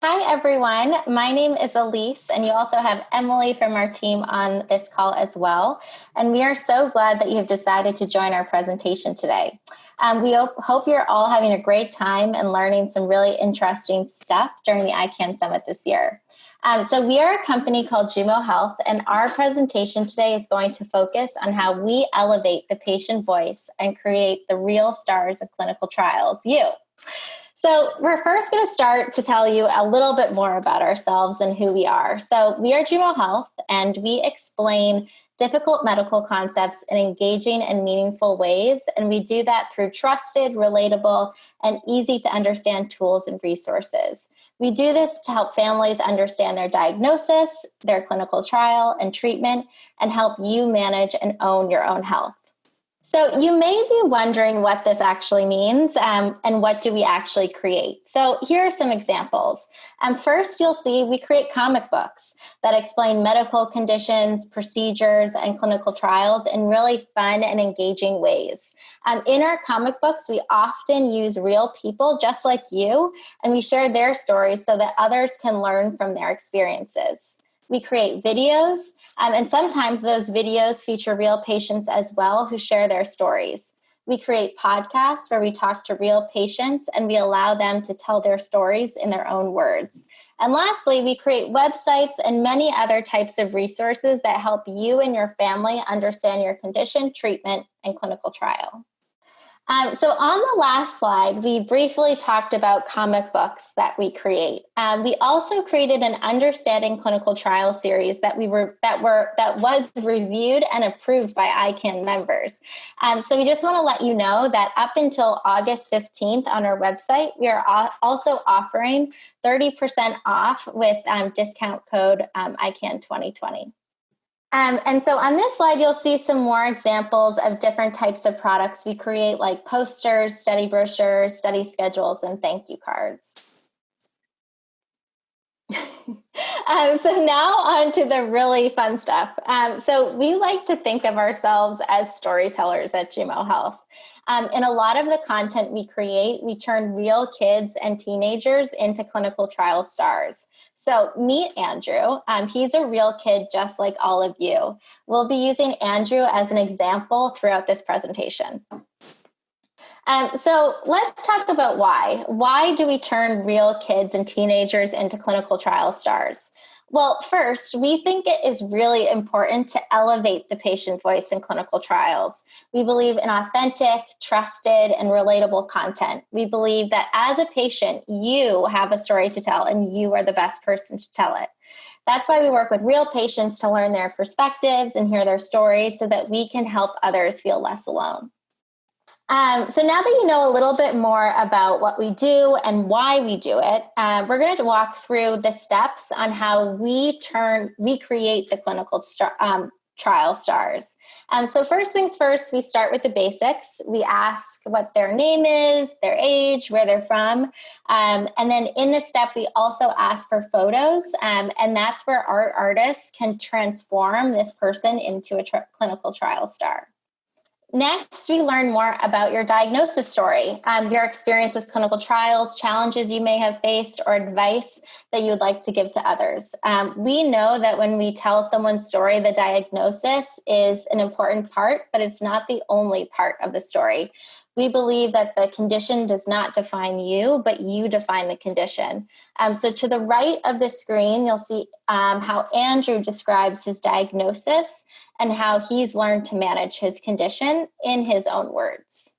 Hi, everyone. My name is Elyse, and you also have Emily from our team on this call as well. And we are so glad that you've decided to join our presentation today. We hope you're all having a great time and learning some really interesting stuff during the iCAN Summit this year. So we are a company called Jumo Health, and our presentation today is going to focus on how we elevate the patient voice and create the real stars of clinical trials, you. So we're first going to start to tell you a little bit more about ourselves and who we are. So we are Jumo Health, and we explain difficult medical concepts in engaging and meaningful ways. And we do that through trusted, relatable, and easy to understand tools and resources. We do this to help families understand their diagnosis, their clinical trial and treatment, and help you manage and own your own health. So you may be wondering what this actually means and what do we actually create. So here are some examples. First, you'll see we create comic books that explain medical conditions, procedures, and clinical trials in really fun and engaging ways. In our comic books, we often use real people just like you, and we share their stories so that others can learn from their experiences. We create videos, and sometimes those videos feature real patients as well who share their stories. We create podcasts where we talk to real patients and we allow them to tell their stories in their own words. And lastly, we create websites and many other types of resources that help you and your family understand your condition, treatment, and clinical trial. So on the last slide, we briefly talked about comic books that we create. We also created an Understanding Clinical Trial series that was reviewed and approved by iCAN members. So we just want to let you know that up until August 15th on our website, we are also offering 30% off with discount code iCAN 2020. And so on this slide, you'll see some more examples of different types of products we create, like posters, study brochures, study schedules, and thank you cards. So now on to the really fun stuff. So we like to think of ourselves as storytellers at Jumo Health. In a lot of the content we create, we turn real kids and teenagers into clinical trial stars. So meet Andrew. He's a real kid just like all of you. We'll be using Andrew as an example throughout this presentation. So let's talk about why. Why do we turn real kids and teenagers into clinical trial stars? Well, first, we think it is really important to elevate the patient voice in clinical trials. We believe in authentic, trusted, and relatable content. We believe that as a patient, you have a story to tell and you are the best person to tell it. That's why we work with real patients to learn their perspectives and hear their stories so that we can help others feel less alone. So now that you know a little bit more about what we do and why we do it, we're going to walk through the steps on how we create the clinical trial stars. So first things first, we start with the basics. We ask what their name is, their age, where they're from. And then in this step, we also ask for photos. And that's where our artists can transform this person into a clinical trial star. Next, we learn more about your diagnosis story, your experience with clinical trials, challenges you may have faced, or advice that you would like to give to others. We know that when we tell someone's story, the diagnosis is an important part, but it's not the only part of the story. We believe that the condition does not define you, but you define the condition. So to the right of the screen, you'll see how Andrew describes his diagnosis and how he's learned to manage his condition in his own words.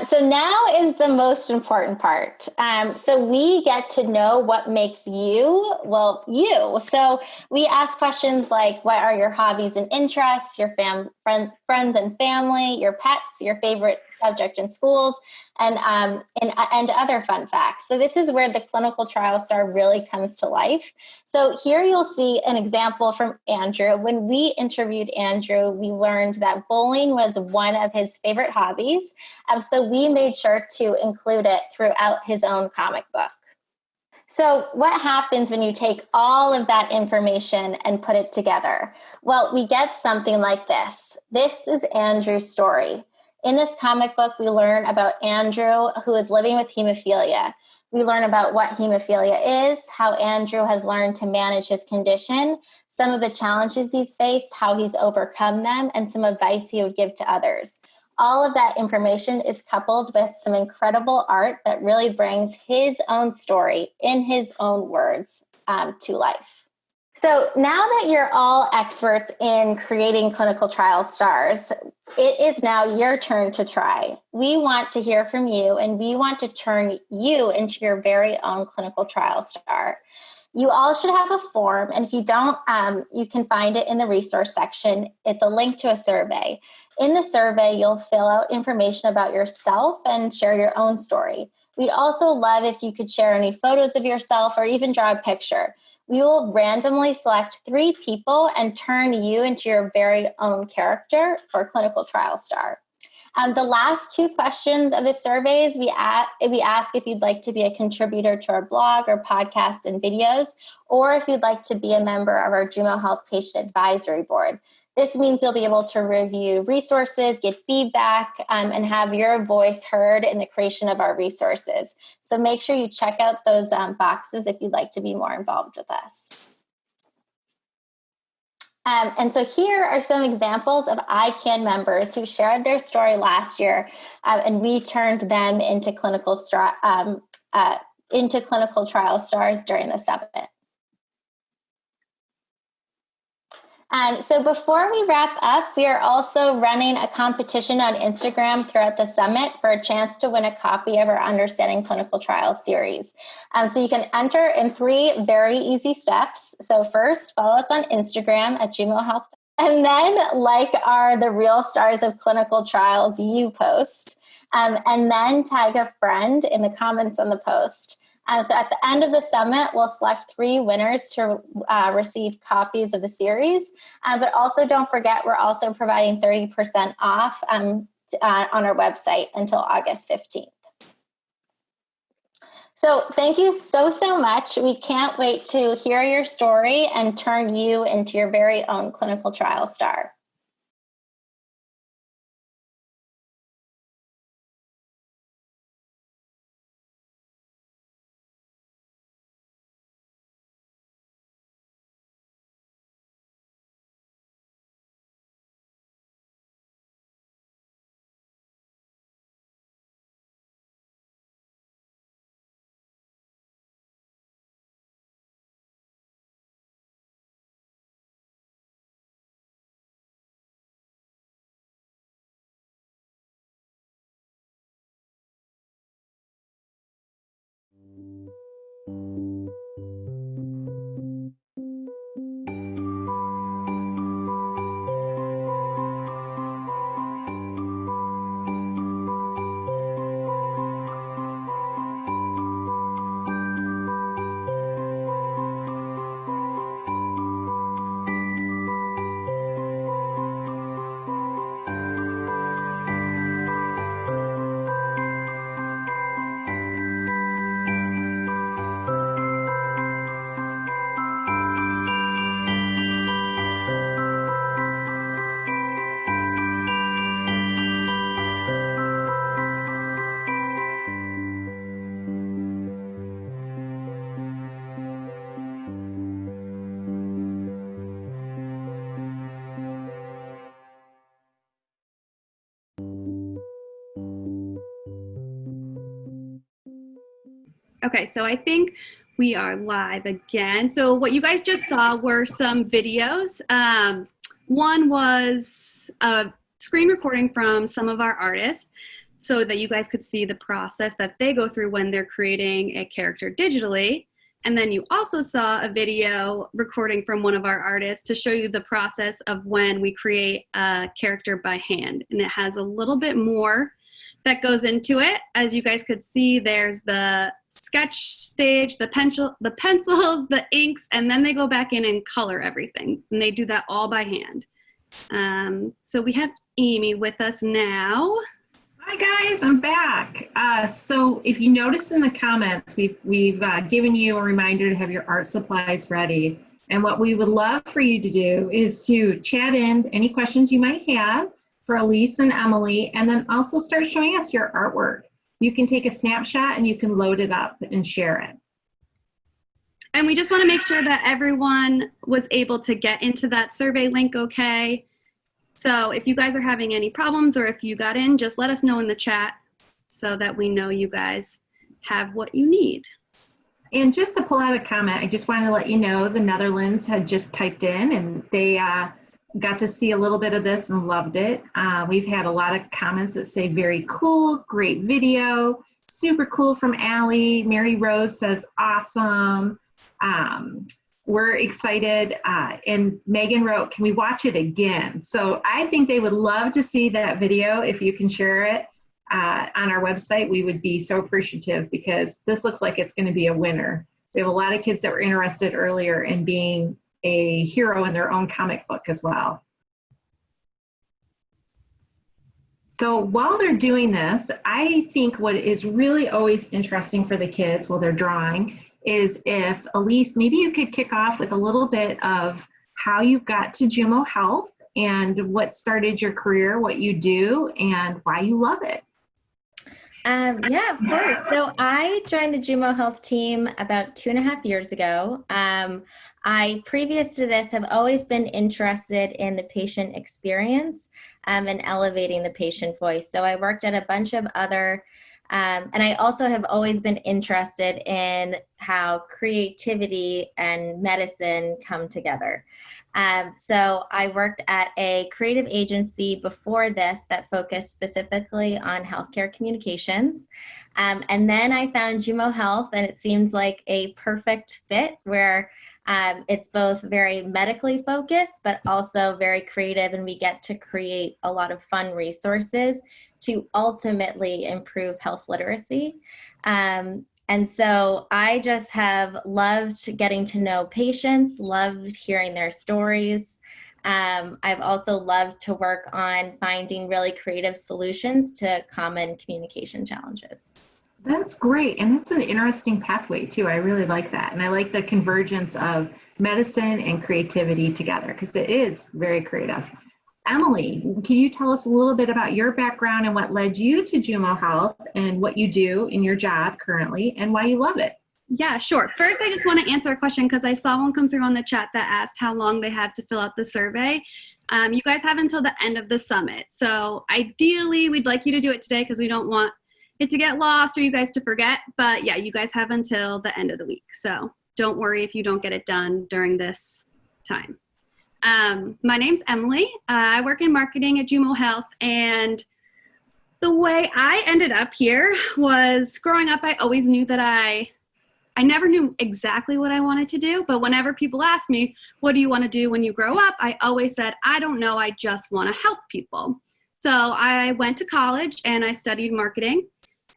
So now is the most important part. So we get to know what makes you, well, you. So we ask questions like, what are your hobbies and interests, your friends and family, your pets, your favorite subject in schools, and other fun facts. So this is where the clinical trial star really comes to life. So here you'll see an example from Andrew. When we interviewed Andrew, we learned that bowling was one of his favorite hobbies. So we made sure to include it throughout his own comic book. So what happens when you take all of that information and put it together? Well, we get something like this. This is Andrew's story. In this comic book, we learn about Andrew, who is living with hemophilia. We learn about what hemophilia is, how Andrew has learned to manage his condition, some of the challenges he's faced, how he's overcome them, and some advice he would give to others. All of that information is coupled with some incredible art that really brings his own story in his own words to life. So now that you're all experts in creating clinical trial stars, it is now your turn to try. We want to hear from you, and we want to turn you into your very own clinical trial star. You all should have a form, and if you don't, you can find it in the resource section. It's a link to a survey. In the survey, you'll fill out information about yourself and share your own story. We'd also love if you could share any photos of yourself or even draw a picture. We will randomly select 3 people and turn you into your very own character or clinical trial star. The last 2 questions of the surveys, we ask if you'd like to be a contributor to our blog or podcast and videos, or if you'd like to be a member of our Jumo Health Patient Advisory Board. This means you'll be able to review resources, get feedback, and have your voice heard in the creation of our resources. So make sure you check out those boxes if you'd like to be more involved with us. And so here are some examples of iCAN members who shared their story last year, and we turned them into clinical trial stars during the summit. So before we wrap up, we are also running a competition on Instagram throughout the summit for a chance to win a copy of our Understanding Clinical Trials series. So you can enter in 3 very easy steps. So first, follow us on Instagram at Jumo Health, and then like the Real Stars of Clinical Trials you post, and then tag a friend in the comments on the post. So at the end of the summit, we'll select 3 winners to receive copies of the series. But also don't forget, we're also providing 30% off on our website until August 15th. So thank you so much. We can't wait to hear your story and turn you into your very own clinical trial star. Okay, so I think we are live again. So what you guys just saw were some videos. One was a screen recording from some of our artists so that you guys could see the process that they go through when they're creating a character digitally. And then you also saw a video recording from one of our artists to show you the process of when we create a character by hand. And it has a little bit more that goes into it. As you guys could see, there's the sketch stage, the pencils, the inks, and then they go back in and color everything. And they do that all by hand. So we have Amy with us now. Hi guys, I'm back. So if you notice in the comments, we've given you a reminder to have your art supplies ready. And what we would love for you to do is to chat in any questions you might have for Elyse and Emily, and then also start showing us your artwork. You can take a snapshot and you can load it up and share it. And we just want to make sure that everyone was able to get into that survey link okay. So if you guys are having any problems or if you got in, just let us know in the chat so that we know you guys have what you need. And just to pull out a comment, I just wanted to let you know the Netherlands had just typed in and they got to see a little bit of this and loved it. We've had a lot of comments that say very cool, great video, super cool from Allie. Mary Rose says awesome. We're excited. And Megan wrote, can we watch it again? So I think they would love to see that video. If you can share it on our website, we would be so appreciative because this looks like it's going to be a winner. We have a lot of kids that were interested earlier in being a hero in their own comic book as well. So while they're doing this, I think what is really always interesting for the kids while they're drawing is if, Elyse, maybe you could kick off with a little bit of how you got to Jumo Health and what started your career, what you do, and why you love it. Yeah, of course. So I joined the Jumo Health team about 2.5 years ago. I, previous to this, have always been interested in the patient experience and elevating the patient voice. So I worked at a bunch of other, and I also have always been interested in how creativity and medicine come together. So I worked at a creative agency before this that focused specifically on healthcare communications. And then I found Jumo Health, and it seems like a perfect fit where it's both very medically focused, but also very creative, and we get to create a lot of fun resources to ultimately improve health literacy. And so I just have loved getting to know patients, loved hearing their stories. I've also loved to work on finding really creative solutions to common communication challenges. That's great. And that's an interesting pathway too. I really like that. And I like the convergence of medicine and creativity together because it is very creative. Emily, can you tell us a little bit about your background and what led you to Jumo Health and what you do in your job currently and why you love it? Yeah, sure. First, I just want to answer a question because I saw one come through on the chat that asked how long they had to fill out the survey. You guys have until the end of the summit. So ideally, we'd like you to do it today because we don't want it to get lost or you guys to forget. But yeah, you guys have until the end of the week. So don't worry if you don't get it done during this time. My name's Emily. I work in marketing at Jumo Health, and the way I ended up here was growing up, I always knew that I never knew exactly what I wanted to do, but whenever people ask me, what do you want to do when you grow up? I always said, I don't know, I just want to help people. So I went to college and I studied marketing,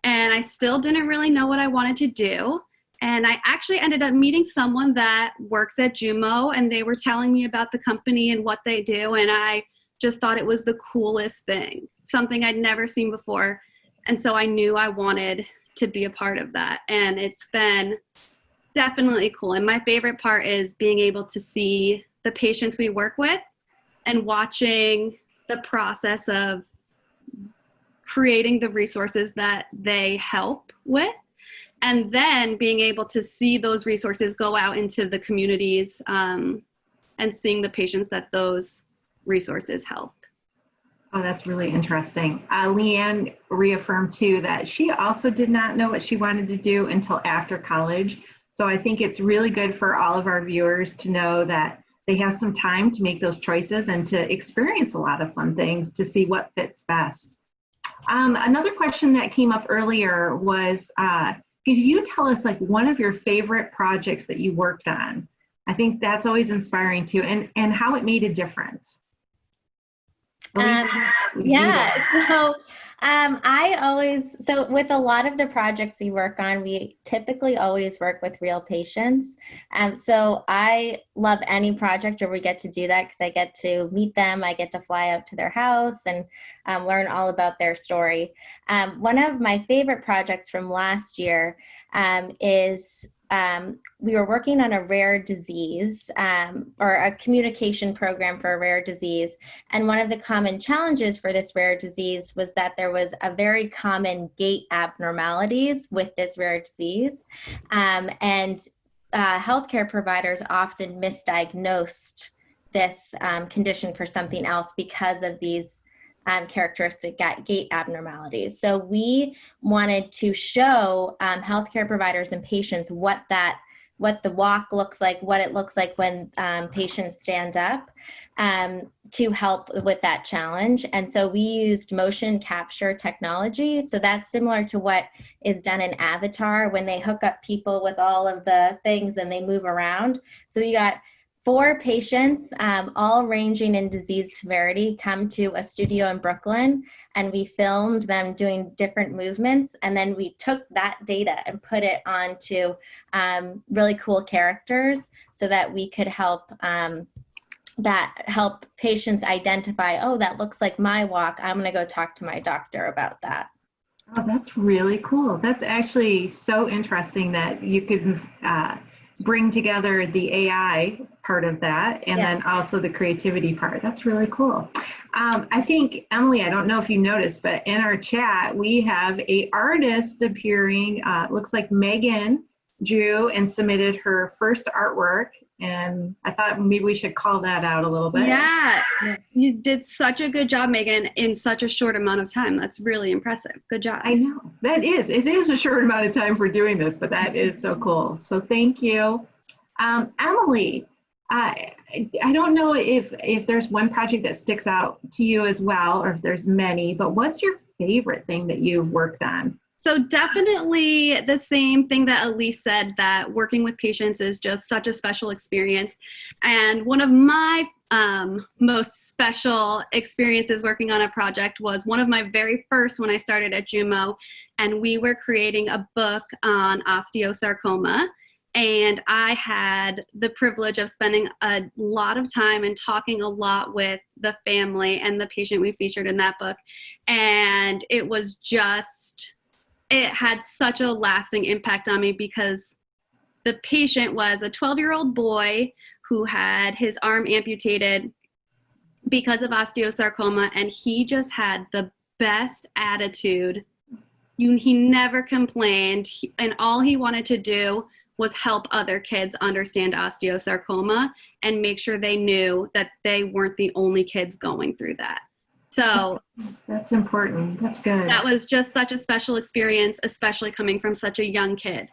and I still didn't really know what I wanted to do. And I actually ended up meeting someone that works at Jumo, and they were telling me about the company and what they do. And I just thought it was the coolest thing, something I'd never seen before. And so I knew I wanted to be a part of that. And it's been definitely cool. And my favorite part is being able to see the patients we work with and watching the process of creating the resources that they help with. And then being able to see those resources go out into the communities and seeing the patients that those resources help. Oh, that's really interesting. Leanne reaffirmed too that she also did not know what she wanted to do until after college. So I think it's really good for all of our viewers to know that they have some time to make those choices and to experience a lot of fun things to see what fits best. Another question that came up earlier was, if you tell us like one of your favorite projects that you worked on, I think that's always inspiring too, and how it made a difference. Yeah, so with a lot of the projects we work on, we typically always work with real patients. So I love any project where we get to do that because I get to meet them, I get to fly out to their house and learn all about their story. One of my favorite projects from last year is we were working on a rare disease or a communication program for a rare disease. And one of the common challenges for this rare disease was that there was a very common gait abnormalities with this rare disease. Healthcare providers often misdiagnosed this condition for something else because of these characteristic gait abnormalities. So we wanted to show healthcare providers and patients what the walk looks like, what it looks like when patients stand up to help with that challenge. And so we used motion capture technology. So that's similar to what is done in Avatar when they hook up people with all of the things and they move around. So we got 4 patients, all ranging in disease severity, come to a studio in Brooklyn, and we filmed them doing different movements. And then we took that data and put it onto really cool characters so that we could help patients identify, oh, that looks like my walk. I'm going to go talk to my doctor about that. Oh, that's really cool. That's actually so interesting that you could bring together the AI part of that and then also the creativity part. That's really cool. I think, Emily, I don't know if you noticed, but in our chat, we have an artist appearing. Looks like Megan drew and submitted her first artwork. And I thought maybe we should call that out a little bit. Yeah, you did such a good job, Megan, in such a short amount of time. That's really impressive. Good job. I know. It is a short amount of time for doing this, but that is so cool. So thank you. Emily, I don't know if there's one project that sticks out to you as well, or if there's many, but what's your favorite thing that you've worked on? So definitely the same thing that Elyse said, that working with patients is just such a special experience. And one of my most special experiences working on a project was one of my very first when I started at Jumo, and we were creating a book on osteosarcoma. And I had the privilege of spending a lot of time and talking a lot with the family and the patient we featured in that book. And it was just, it had such a lasting impact on me because the patient was a 12-year-old boy who had his arm amputated because of osteosarcoma, and he just had the best attitude. He never complained, and all he wanted to do was help other kids understand osteosarcoma and make sure they knew that they weren't the only kids going through that. So that's important. That's good. That was just such a special experience, especially coming from such a young kid.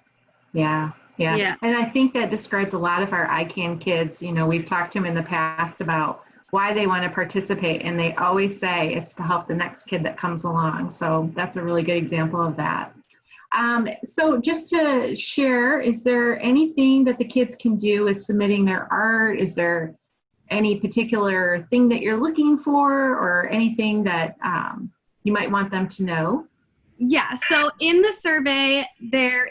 Yeah. And I think that describes a lot of our iCAN kids. You know, we've talked to them in the past about why they want to participate, and they always say it's to help the next kid that comes along. So that's a really good example of that. So just to share, is there anything that the kids can do with submitting their art? Is there any particular thing that you're looking for, or anything that you might want them to know? Yeah, so in the survey, there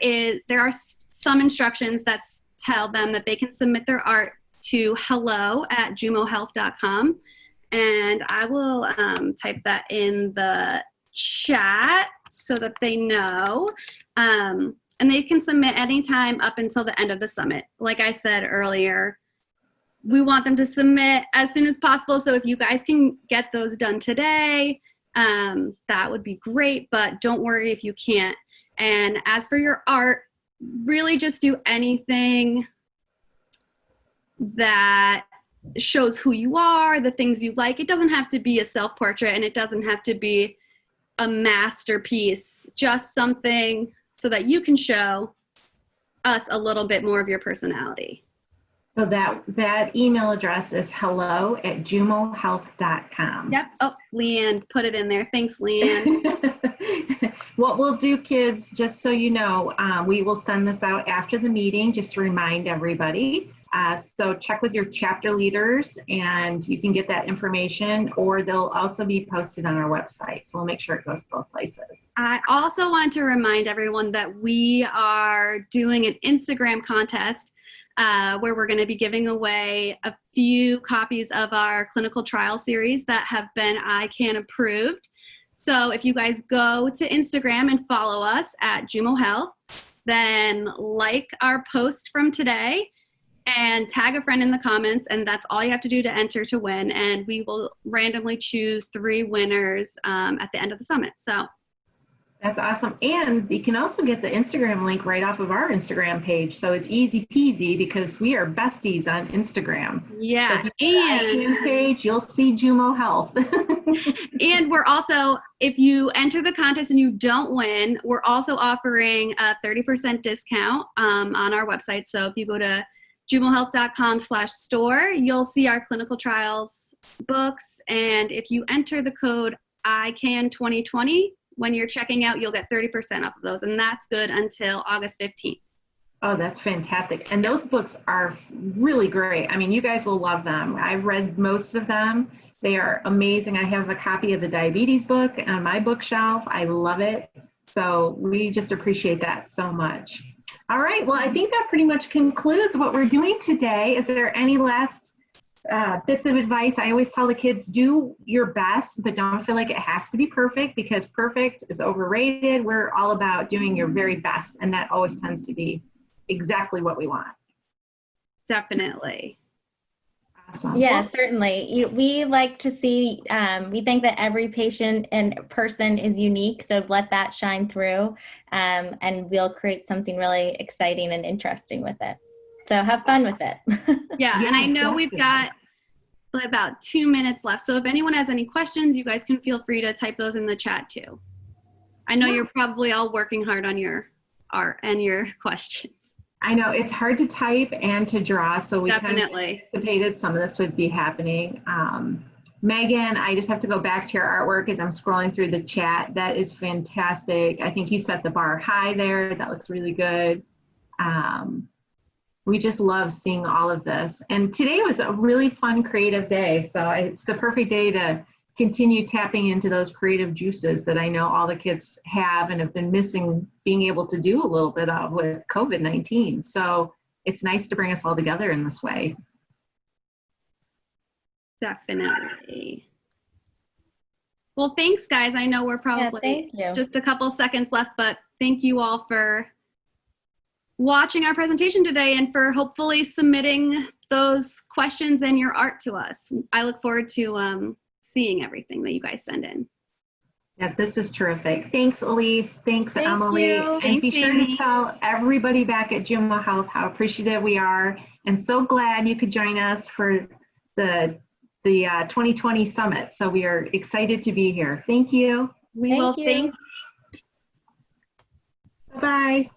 are some instructions that tell them that they can submit their art to hello@jumohealth.com. And I will type that in the chat so that they know. And they can submit anytime up until the end of the summit. Like I said earlier, we want them to submit as soon as possible. So if you guys can get those done today, that would be great, but don't worry if you can't. And as for your art, really just do anything that shows who you are, the things you like. It doesn't have to be a self-portrait, and it doesn't have to be a masterpiece, just something so that you can show us a little bit more of your personality. So that email address is hello@jumohealth.com. Yep. Oh, Leanne put it in there. Thanks, Leanne. What we'll do, kids, just so you know, we will send this out after the meeting just to remind everybody. So check with your chapter leaders and you can get that information, or they'll also be posted on our website. So we'll make sure it goes both places. I also wanted to remind everyone that we are doing an Instagram contest where we're going to be giving away a few copies of our clinical trial series that have been iCAN approved. So if you guys go to Instagram and follow us at Jumo Health, then like our post from today and tag a friend in the comments, and that's all you have to do to enter to win. And we will randomly choose 3 winners at the end of the summit. So that's awesome. And you can also get the Instagram link right off of our Instagram page. So it's easy peasy because we are besties on Instagram. yeah, So if you go to iCAN's page, you'll see Jumo Health. and we're also, if you enter the contest and you don't win, we're also offering a 30% discount on our website. So if you go to jumohealth.com/store, you'll see our clinical trials books. And if you enter the code iCAN 2020, when you're checking out, you'll get 30% off of those. And that's good until August 15th. Oh, that's fantastic. And those books are really great. I mean, you guys will love them. I've read most of them. They are amazing. I have a copy of the diabetes book on my bookshelf. I love it. So we just appreciate that so much. All right. Well, I think that pretty much concludes what we're doing today. Is there any last bits of advice? I always tell the kids, do your best, but don't feel like it has to be perfect, because perfect is overrated. We're all about doing your very best, and that always tends to be exactly what we want. Definitely. Awesome. Yeah, Well, certainly. We like to see, we think that every patient and person is unique, so let that shine through, and we'll create something really exciting and interesting with it. So have fun with it. Yeah, and I know that's we've good. got about 2 minutes left. So if anyone has any questions, you guys can feel free to type those in the chat too. I know you're probably all working hard on your art and your questions. I know it's hard to type and to draw, so we kind of Definitely. anticipated some of this would be happening. Megan, I just have to go back to your artwork as I'm scrolling through the chat. That is fantastic. I think you set the bar high there. That looks really good. We just love seeing all of this. And today was a really fun, creative day. So it's the perfect day to continue tapping into those creative juices that I know all the kids have and have been missing being able to do a little bit of with COVID-19. So it's nice to bring us all together in this way. Definitely. Well, thanks, guys. I know we're probably thank you. just a couple seconds left, but thank you all for watching our presentation today and for hopefully submitting those questions and your art to us. I look forward to seeing everything that you guys send in. Yeah, this is terrific. Thanks, Elyse. Thanks, Thank Emily. you. And Thanks, be sure Amy. to tell everybody back at Jumo Health how appreciative we are, and so glad you could join us for the 2020 summit. So we are excited to be here. Thank you. We will Thank you. thank Bye.